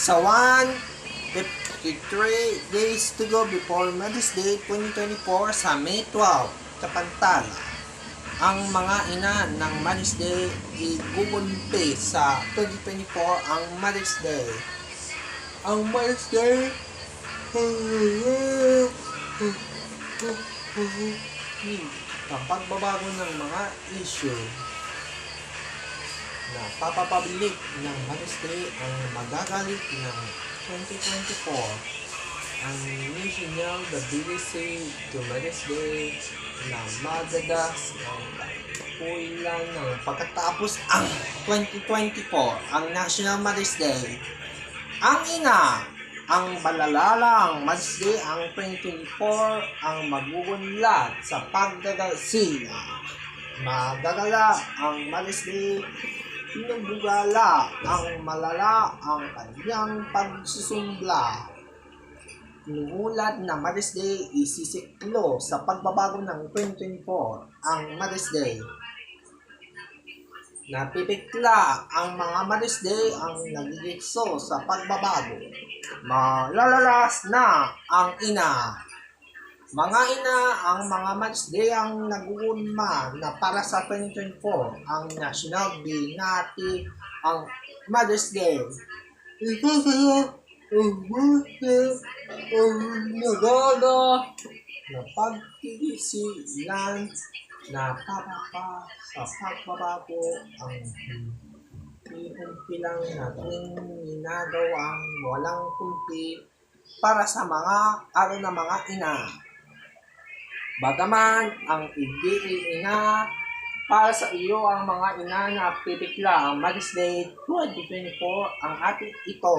Sa 153 days to go before Mother's Day 2024 sa May 12, Kapantala, ang mga ina ng Mother's Day igugulpi sa 2024 ang Mother's Day. Ang Mother's Day ang pagbabago ng mga issue na papapabilik ng Mother's Day ang magagalit ng 2024. Ang national ability to Mother's Day na madadas ang puilan ng pagkatapos ang 2024 ang National Mother's Day. Ang ina, ang balalalang Mother's Day ang 2024 ang magugunlad sa paggagasila. Magagala ang Mother's Day, pinagugala ang malala ang kanyang pagsusumbla. Inuulat na Mother's Day isisiklo sa pagbabago ng 2024 ang Mother's Day. Napipikla ang mga Mother's Day ang nagigitso sa pagbabago. Malalalas na ang ina. Mga ina, ang mga Mother's Day ang nag-uunma na para sa 2024 ang National Binati ang Mother's Day. Ito sa'yo ang Mother's ang nagana na pagkikisilan na papapa sa pagbabago ang kumpilang natin ginagawang walang kumpi para sa mga araw na mga ina. Bagaman ang ina para sa iyo ang mga ina na pipikla ang Mother's Day 2024 ang ating ito.